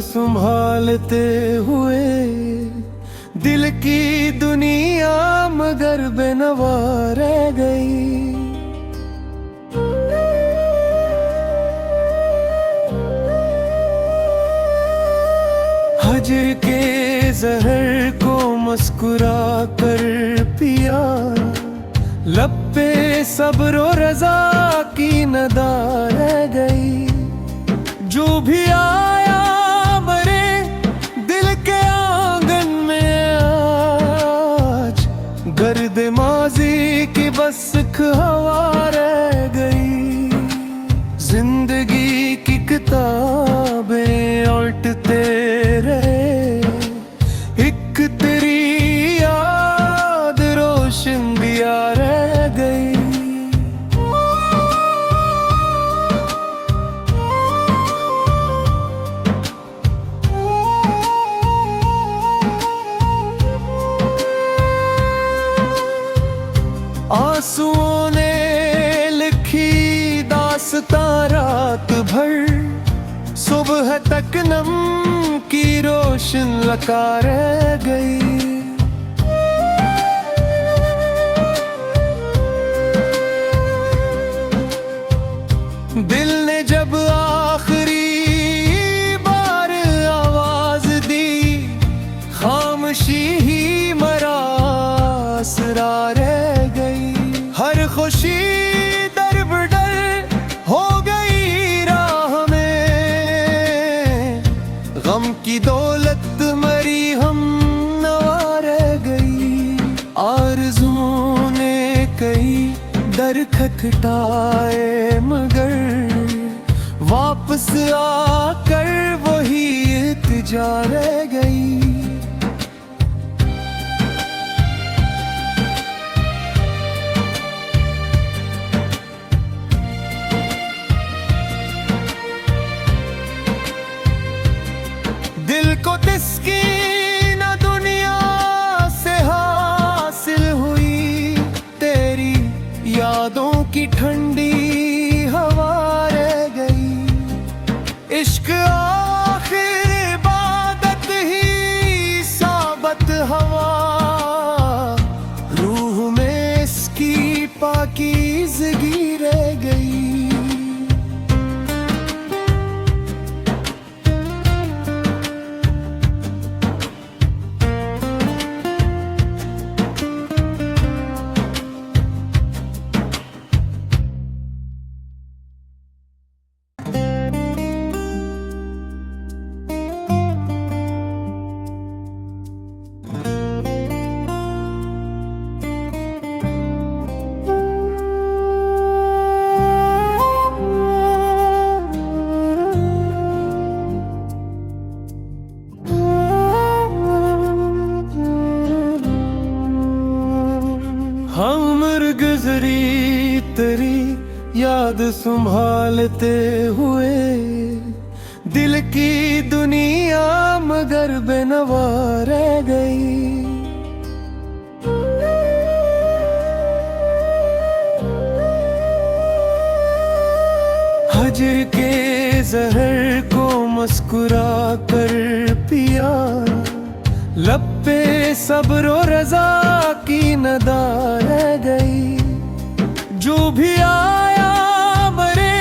संभालते हुए दिल की दुनिया मगर बेनवा रह गई। हजर के जहर को मुस्कुरा कर पिया, लब पे सब्र और रजा की नदा रह गई। जो भी आया मरे दिल के आंगन में आज, गर्द माजी की बस हवा रह गई। जिंदगी की किताबें उल्टते रहे, एक तेरी याद रोशन दिया रह गई। आंसुओं ने लिखी दास्तां रात भर, सुबह तक नम की रोशन लगा रह गई। दिल ने जब आखिरी बार आवाज दी, खामोशी ही मरासरा रह गई। हर खुशी दर बदर हो गई राह में, गम की दौलत मरी हम नवा रह गई। आरज़ुओं ने कई दर खटखटाए मगर वापस आकर वही इल्तिजा रह गई। दिल को तस्कीन दुनिया से हासिल हुई, तेरी यादों की ठंडी हवा रह गई। इश्क आखिर इबादत ही साबत हवा, रूह में इसकी पाकीज़गी रह गई। उम्र गुजरी तेरी याद संभालते हुए, दिल की दुनिया मगर बेनवा रह गई। हजर के जहर को मुस्कुरा कर पिया, लब पे सब्र और रजा की नदा रह गई। जो भी आया मरे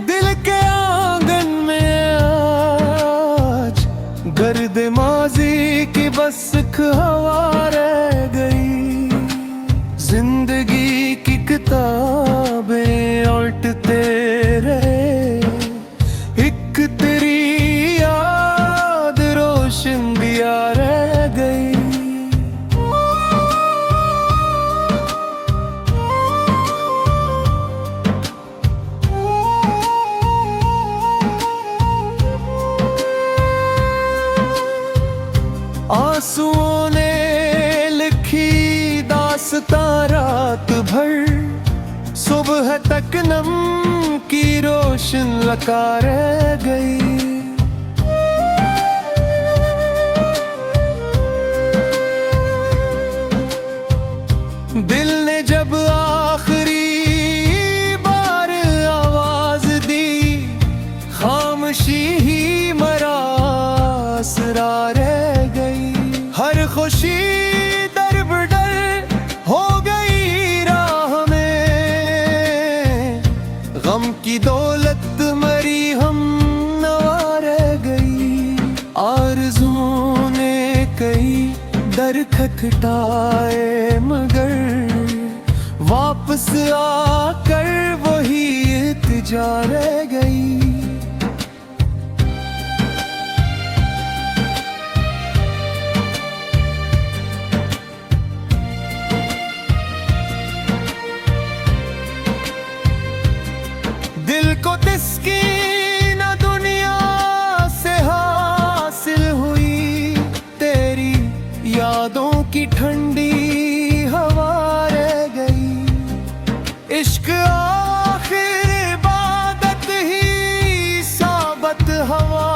दिल के आंगन में आज, गर्द माजी की बस हवा रह गई। जिंदगी की किताबें उल्टते रहे, एक तेरी याद रोशन दिया रह गई। आंसुओं ने लिखी दास्तां रात भर, सुबह तक नम की रोशन लगा रह गई। दिल ने जब आखिरी बार आवाज दी, खामोशी ही मरा रह गई। हर खुशी दर बदर हो गई राह में, गम की दौलत मरी हम नवा रह गई। आरज़ुओं ने कई दर खटखटाए मगर वापस आकर वही इल्तिजा रह गई। दिल को तस्कीन दुनिया से हासिल हुई, तेरी यादों की ठंडी हवा रह गई। इश्क आखिर इबादत ही साबत हवा,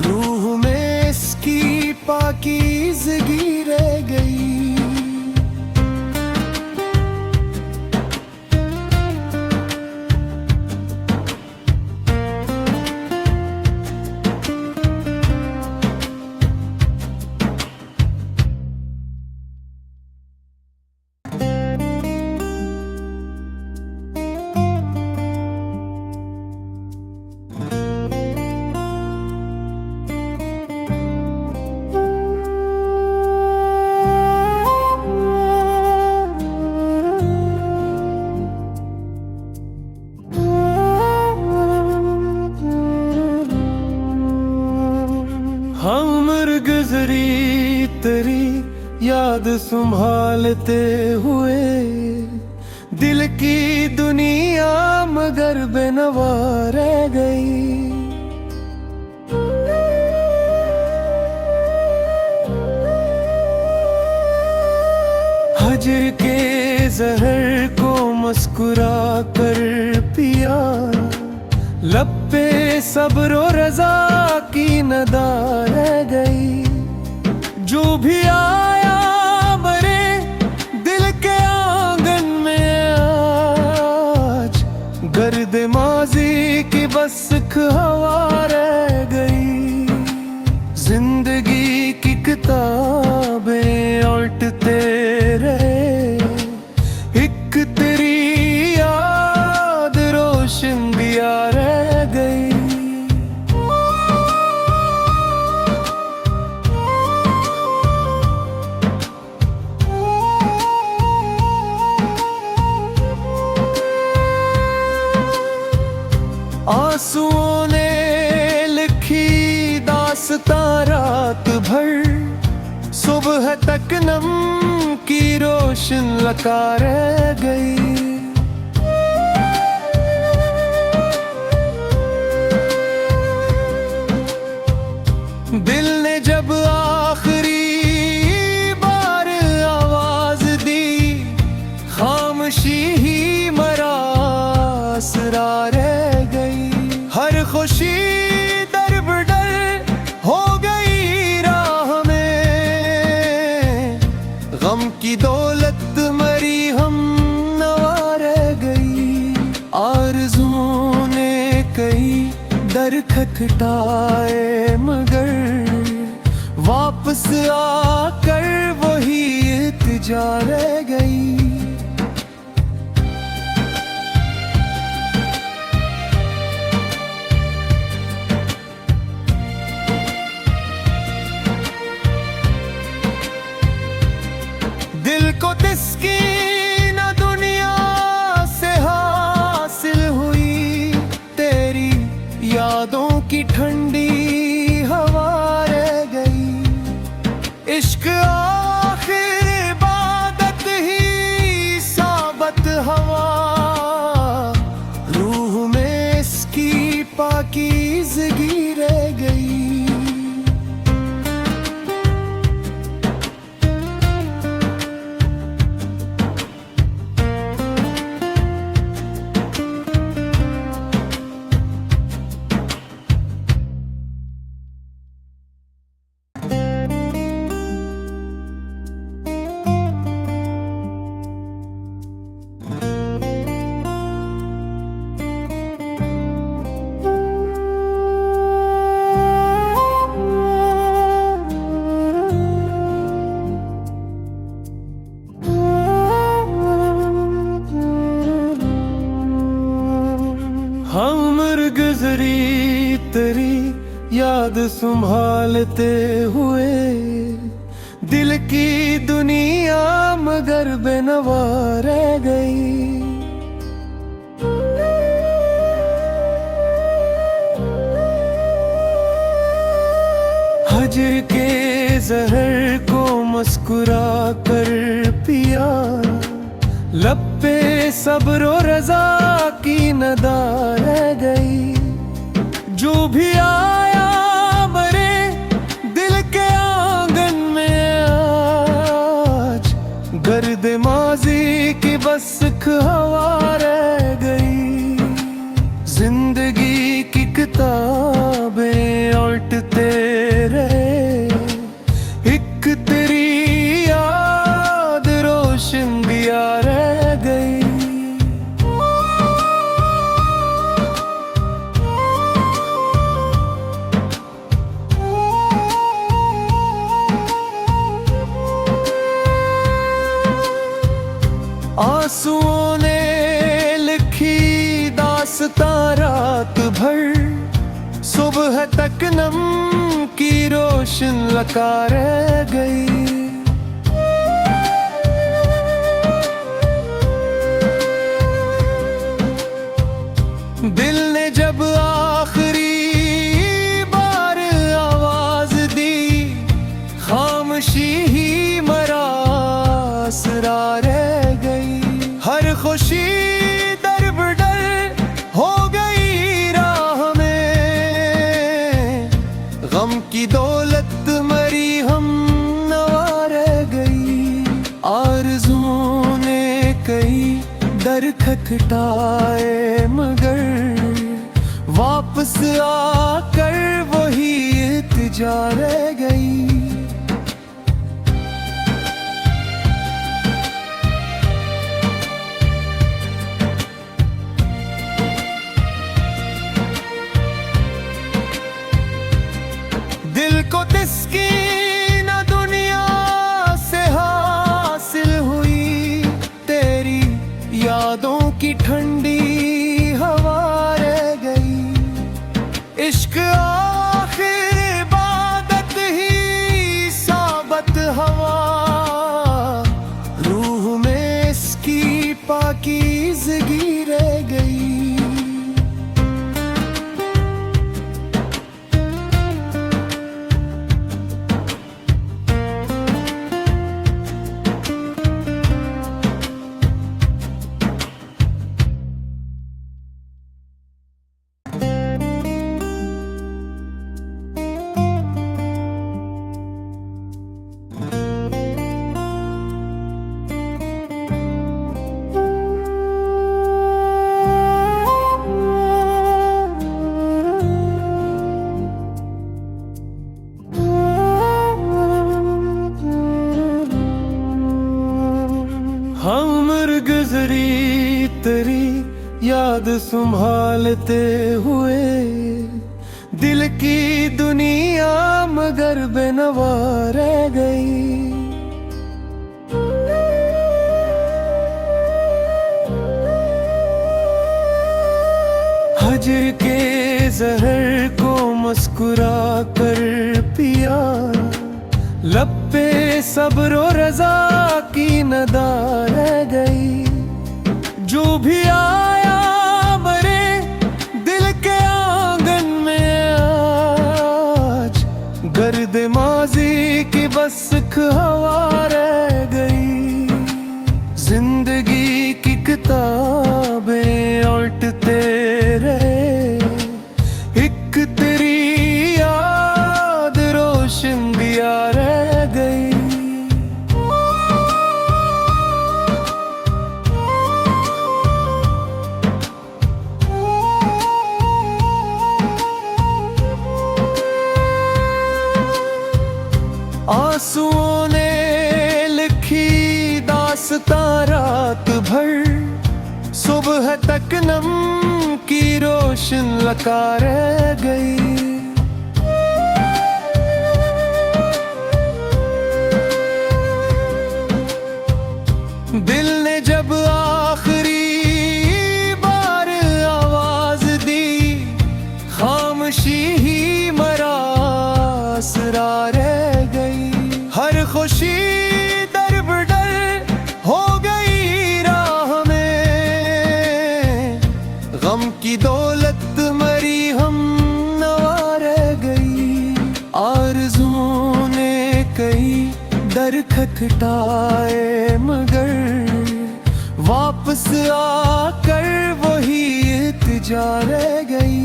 रूह में इसकी पाकीज़गी रह गई। उम्र गुजरी तेरी याद संभालते हुए, दिल की दुनिया मगर बेनवा रह गई। हजर के जहर को मुस्कुरा कर पिया, लब पे सब्र और रज़ा की नदा रह गई। जो भी आया मरे दिल के आंगन में आज, गर्द माजी की बस हवा रह गई। जिंदगी की किताबें उल्टते रहे, एक तेरी याद रोशन दिया रह गई। आंसुओं ने लिखी दास्तां रात भर, सुबह तक नम की रोशन लगा रह गई। दिल ने जब आखिरी बार आवाज दी, खामोशी ही मरासरा रह गई। हर खुशी दर बदर हो गई राह में, गम की दौलत मरी हम नवा रह गई। आरज़ुओं ने कई दर खटखटाए मगर वापस आकर वही इल्तिजा रह गई। दिल को तस्कीन दुनिया से हासिल हुई, तेरी यादों की ठंडी संभालते हुए दिल की दुनिया मगर बेनवा रह गई। हजर के जहर को मुस्कुरा कर पिया, लब पे सब्र और रजा की नदा रह गई। जो भी आया मरे दिल के आंगन में आज, गर्द माजी की बस हवा रह गई। जिंदगी की किताबें उल्टते रहे, एक तेरी याद रोशन दिया रह गई। आंसुओं ने लिखी दास्तां रात भर, सुबह तक नम की रोशन लगा रह गई। दिल ने जब आखिरी बार आवाज दी, खामोशी ही मरासरा रह गई। हर खुशी दर बदर हो गई राह में, गम की दौलत मरी हम नवा रह गई। आरज़ुओं ने कई दर खटखटाए मगर वापस आकर वही इल्तिजा रह गई। दिल को तस्कीन दुनिया से हासिल हुई, तेरी यादों की ठंडी हवा रह गई। इश्क आखिर इबादत ही साबत हवा, रूह में इसकी पाकीज़गी रह गई। उम्र गुजरी तेरी याद संभालते हुए, दिल की दुनिया मगर बेनवा रह गई। हजर के जहर को मुस्कुरा कर पिया, लब पे सब्र और रजा की नदा रह गई। जो भी आया मरे दिल के आंगन में आज, गर्द माजी की बस हवा रह गई। जिंदगी की किताबें उल्टते रहे, एक तेरी याद रोशन दिया रह गई। आंसुओं ने लिखी दास्तां रात भर, सुबह तक नम की रोशन लगा रह गई। दिल ने जब आखिरी बार आवाज दी, खामोशी ही मरा रह गई। हर खुशी दर बदर हो गई राह में, गम की दौलत मरी हम नवा रह गई। आरज़ुओं ने कई दर खटखटाए मगर वापस आकर वही इल्तिजा रह गई।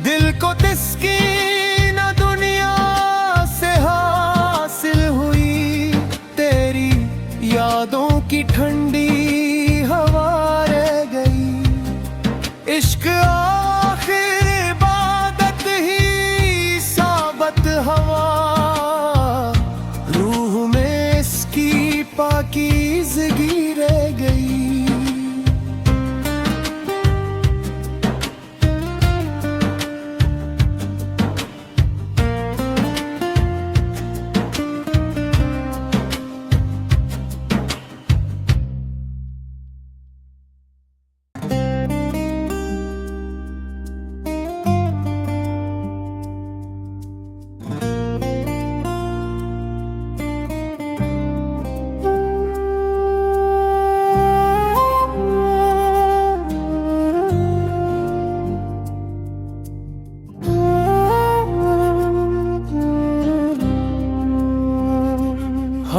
दिल को तस्कीन दुनिया से हासिल हुई, तेरी यादों की ठंडी हवा रह गई। इश्क आखिर इबादत ही साबत हवा, रूह में इसकी पाकीज़गी रह गई।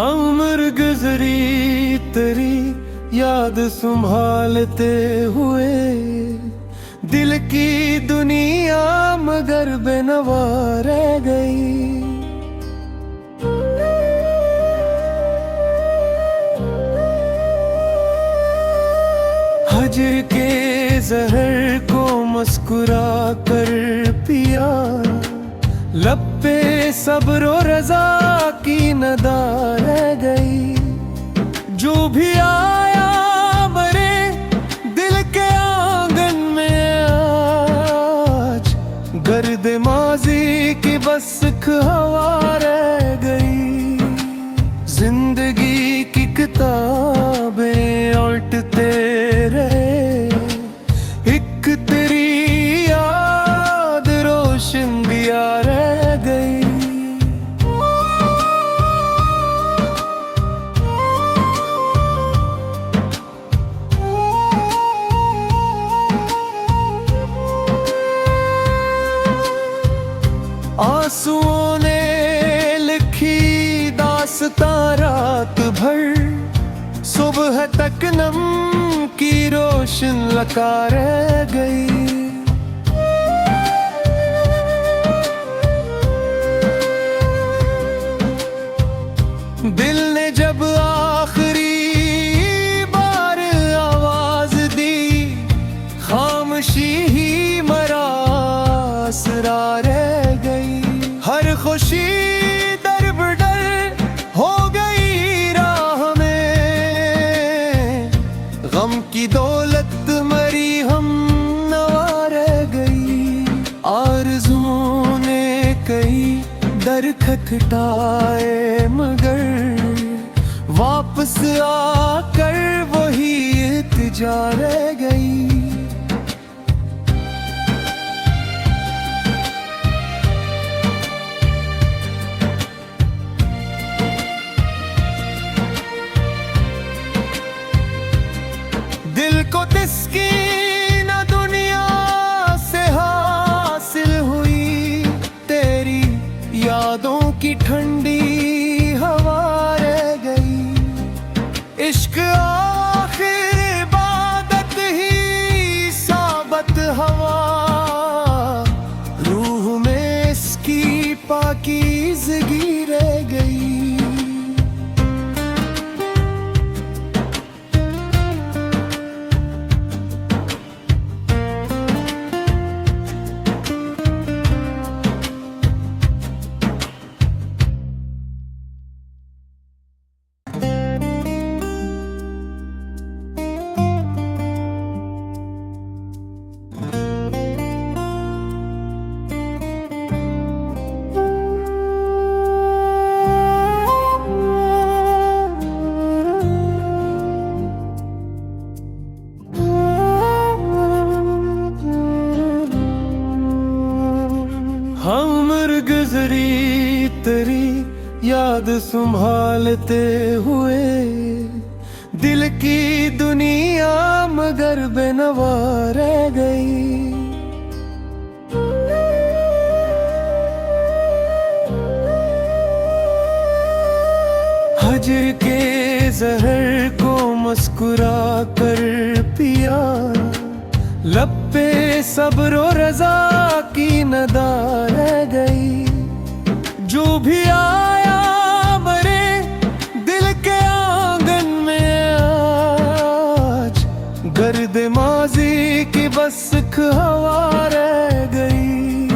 उम्र गुजरी तेरी याद संभालते हुए, दिल की दुनिया मगर बेनवा रह गई। हजर के जहर को मुस्कुरा कर पिया, लब पे सब्र और रज़ा की नदा रह गई। जो भी आया मरे दिल के आंगन में आज, गर्द माजी की बस हवा रह गई। जिंदगी की किताबें उल्टते रहे, एक तेरी याद रोशन दिया रह गई। आंसुओं ने लिखी दास्तां रात भर, सुबह तक नम की रोशन लगा रह गई। दिल ने जब आखिरी बार आवाज दी, खामोशी ही मरासरा रह गई। हर खुशी दर बदर हो गई राह में, गम की दौलत मरी हम नवा रह गई। आरज़ुओं ने कई दर खटखटाए मगर वापस आकर वही इल्तिजा रह गई। दिल को तस्कीन दुनिया से हासिल हुई, तेरी यादों की ठंडी हवा रह गई। इश्क आखिर इबादत ही साबत हवा, रूह में इसकी पाकीज़गी रह गई। संभालते हुए दिल की दुनिया मगर बेनवा रह गई। हजर के जहर को मुस्कुरा कर पिया, लब पे सब्र और रजा की नदा रह गई। जो भी आया मरे दिल के आंगन में आज, गर्द माजी की बस हवा रह गई।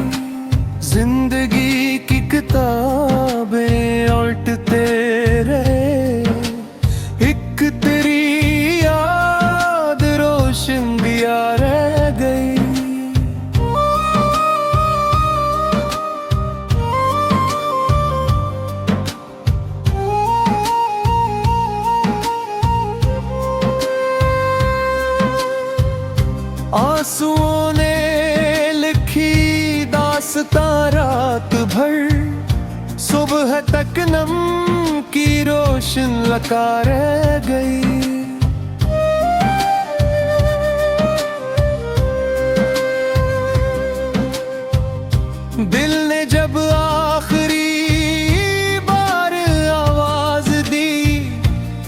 जिंदगी की किताबें उल्टते रहे, एक तेरी याद रोशन दिया रह गई। आंसुओं ने लिखी दास्तां रात भर, सुबह तक नम की रोशन लगा रह गई। दिल ने जब आखिरी बार आवाज दी,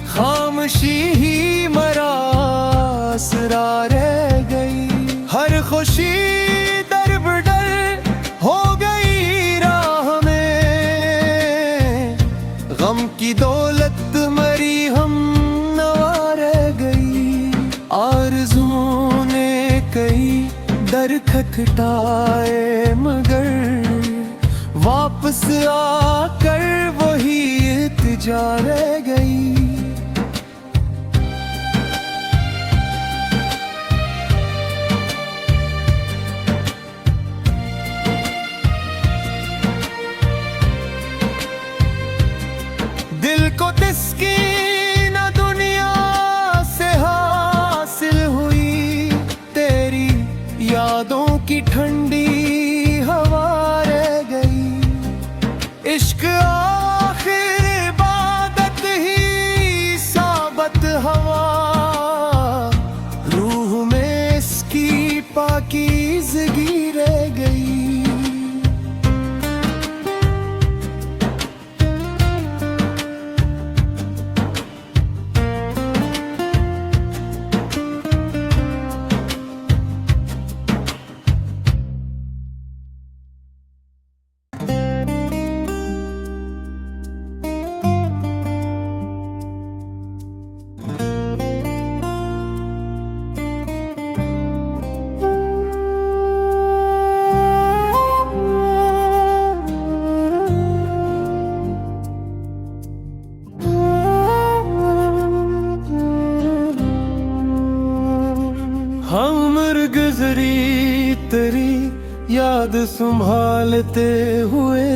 खामोशी ही मरासरा रह गई। हर खुशी दर बदर हो गई राह में, गम की दौलत मरी हम नवा रह गई। आरज़ुओं ने कई दर खटखटाए मगर वापस आकर वही इल्तिजा रह गई। दिल को तस्कीन दुनिया से हासिल हुई, तेरी यादों की ठंडी हवा रह गई। इश्क आखिर इबादत ही साबत हवा, रूह में इसकी पाकीज़गी रह गई। उम्र गुजरी तेरी याद संभालते हुए,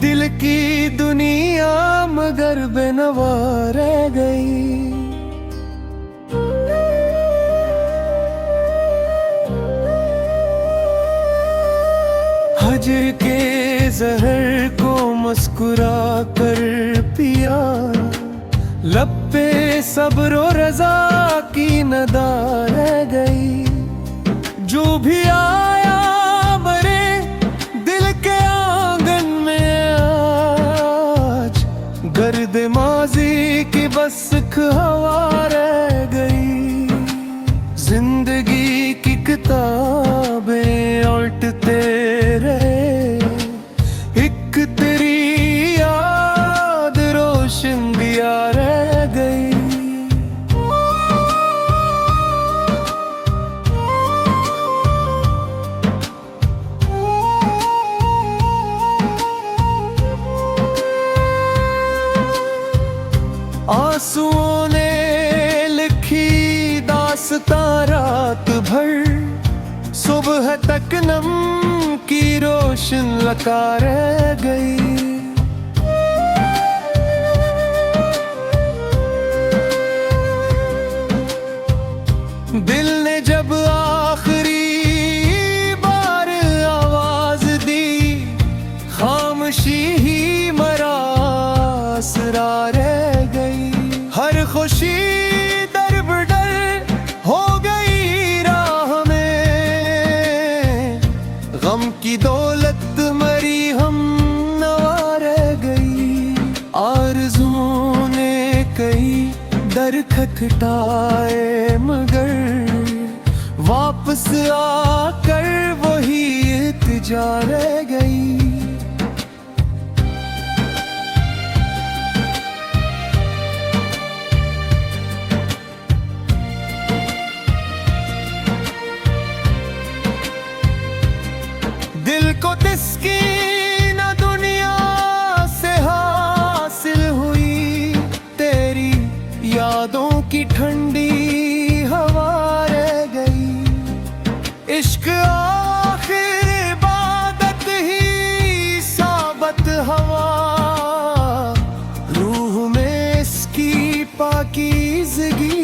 दिल की दुनिया मगर बेनवा रह गई। हजर के जहर को मुस्कुरा कर पिया, लब पे सब्र और रजा की नदा रह गई। जो भी आया मरे दिल के आंगन में आज, गर्द माजी की बस हवा रह गई। जिंदगी की किताबें उल्टते रहे, एक तेरी याद रोशन दिया रह गई। आंसुओं ने लिखी दास्तां रात भर, सुबह तक नम की रोशन लगा रह गई। दिल ने जब आखिरी बार आवाज दी, खामोशी ही मरा रह गई। हर खुशी दर बदर हो गई राह में, गम की दौलत मरी हम नवा रह गई। आरज़ुओं ने कई दर खटखटाए मगर वापस आकर वही इल्तिजा रह गई। दिल को तस्कीन दुनिया से हासिल हुई, तेरी यादों की ठंडी हवा रह गई। इश्क आखिर इबादत ही साबत हवा, रूह में इसकी पाकीज़गी